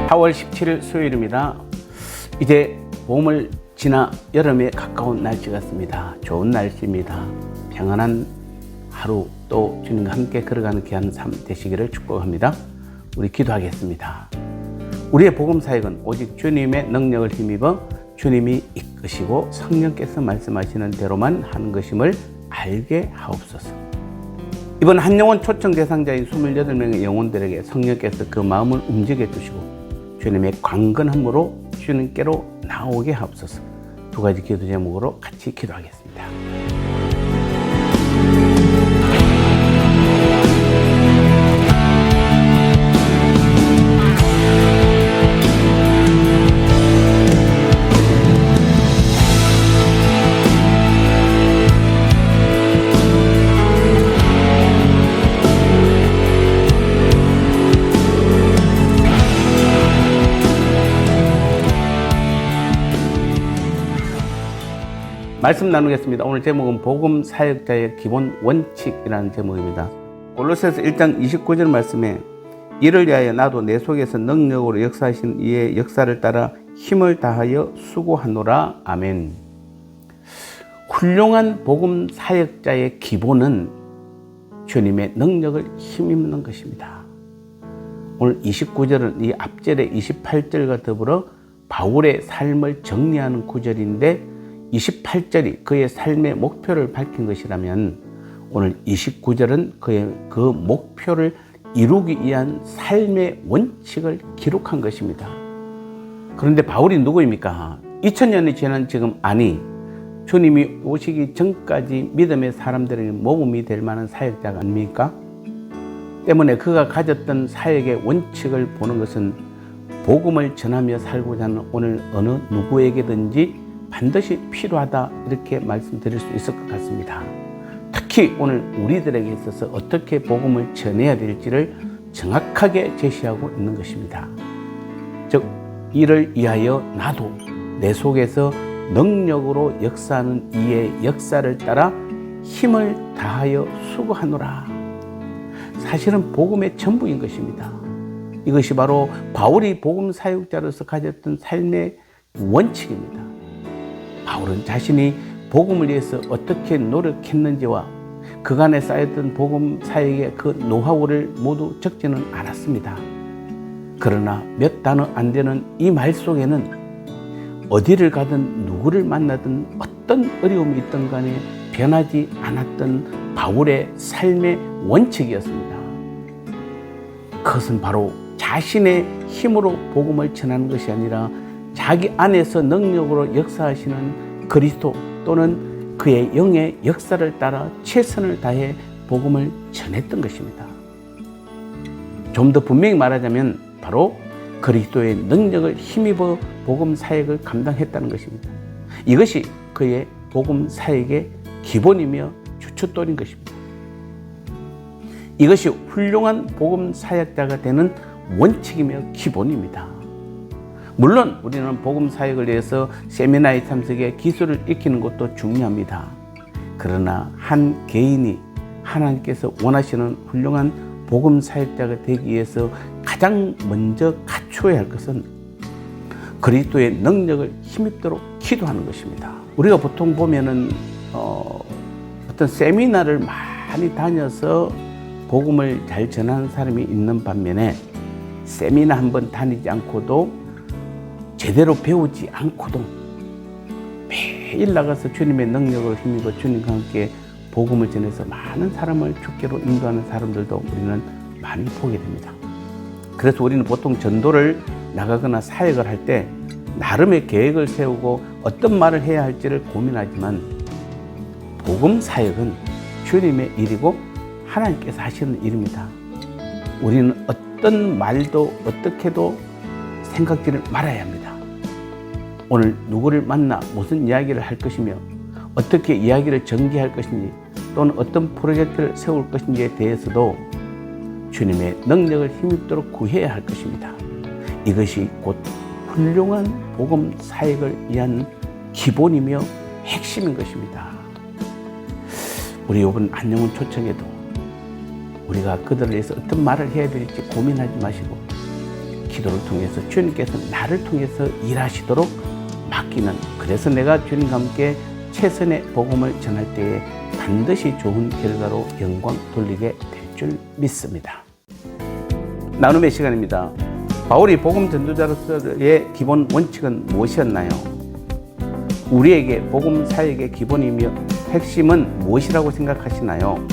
4월 17일 수요일입니다. 이제 봄을 지나 여름에 가까운 날씨 같습니다. 좋은 날씨입니다. 평안한 하루 또 주님과 함께 걸어가는 귀한 삶 되시기를 축복합니다. 우리 기도하겠습니다. 우리의 복음 사역은 오직 주님의 능력을 힘입어 주님이 이끄시고 성령께서 말씀하시는 대로만 하는 것임을 알게 하옵소서. 이번 한영혼 초청 대상자인 28명의 영혼들에게 성령께서 그 마음을 움직여 주시고 주님의 강건함으로 주님께로 나오게 하옵소서. 두 가지 기도 제목으로 같이 기도하겠습니다. 말씀 나누겠습니다. 오늘 제목은 복음 사역자의 기본 원칙이라는 제목입니다. 골로새서 1장 29절 말씀에 이를 위하여 나도 내 속에서 능력으로 역사하신 이의 역사를 따라 힘을 다하여 수고하노라. 아멘. 훌륭한 복음 사역자의 기본은 주님의 능력을 힘입는 것입니다. 오늘 29절은 이 앞절의 28절과 더불어 바울의 삶을 정리하는 구절인데 28절이 그의 삶의 목표를 밝힌 것이라면 오늘 29절은 그의 그 목표를 이루기 위한 삶의 원칙을 기록한 것입니다. 그런데 바울이 누구입니까? 2000년이 지난 지금 주님이 오시기 전까지 믿음의 사람들에게 모범이 될 만한 사역자가 아닙니까? 때문에 그가 가졌던 사역의 원칙을 보는 것은 복음을 전하며 살고자 하는 오늘 어느 누구에게든지 반드시 필요하다, 이렇게 말씀드릴 수 있을 것 같습니다. 특히 오늘 우리들에게 있어서 어떻게 복음을 전해야 될지를 정확하게 제시하고 있는 것입니다. 즉, 이를 위하여 나도 내 속에서 능력으로 역사하는 이의 역사를 따라 힘을 다하여 수고하노라. 사실은 복음의 전부인 것입니다. 이것이 바로 바울이 복음 사역자로서 가졌던 삶의 원칙입니다. 바울은 자신이 복음을 위해서 어떻게 노력했는지와 그간에 쌓였던 복음 사역의 그 노하우를 모두 적지는 않았습니다. 그러나 몇 단어 안 되는 이 말 속에는 어디를 가든 누구를 만나든 어떤 어려움이 있든 간에 변하지 않았던 바울의 삶의 원칙이었습니다. 그것은 바로 자신의 힘으로 복음을 전하는 것이 아니라 자기 안에서 능력으로 역사하시는 그리스도 또는 그의 영의 역사를 따라 최선을 다해 복음을 전했던 것입니다. 좀 더 분명히 말하자면 바로 그리스도의 능력을 힘입어 복음 사역을 감당했다는 것입니다. 이것이 그의 복음 사역의 기본이며 주춧돌인 것입니다. 이것이 훌륭한 복음 사역자가 되는 원칙이며 기본입니다. 물론 우리는 복음 사역을 위해서 세미나에 참석해 기술을 익히는 것도 중요합니다. 그러나 한 개인이 하나님께서 원하시는 훌륭한 복음 사역자가 되기 위해서 가장 먼저 갖추어야 할 것은 그리스도의 능력을 힘입도록 기도하는 것입니다. 우리가 보통 보면은 어떤 세미나를 많이 다녀서 복음을 잘 전하는 사람이 있는 반면에 세미나 한번 다니지 않고도 제대로 배우지 않고도 매일 나가서 주님의 능력을 힘입어 주님과 함께 복음을 전해서 많은 사람을 주께로 인도하는 사람들도 우리는 많이 보게 됩니다. 그래서 우리는 보통 전도를 나가거나 사역을 할 때 나름의 계획을 세우고 어떤 말을 해야 할지를 고민하지만 복음 사역은 주님의 일이고 하나님께서 하시는 일입니다. 우리는 어떤 말도 어떻게도 생각지를 말아야 합니다. 오늘 누구를 만나 무슨 이야기를 할 것이며 어떻게 이야기를 전개할 것인지 또는 어떤 프로젝트를 세울 것인지에 대해서도 주님의 능력을 힘입도록 구해야 할 것입니다. 이것이 곧 훌륭한 복음 사역을 위한 기본이며 핵심인 것입니다. 우리 이번 한영혼 초청에도 우리가 그들을 위해서 어떤 말을 해야 될지 고민하지 마시고 기도를 통해서 주님께서 나를 통해서 일하시도록 맡기는, 그래서 내가 주님과 함께 최선의 복음을 전할 때에 반드시 좋은 결과로 영광 돌리게 될 줄 믿습니다. 나눔의 시간입니다. 바울이 복음 전도자로서의 기본 원칙은 무엇이었나요? 우리에게 복음 사역의 기본이며 핵심은 무엇이라고 생각하시나요?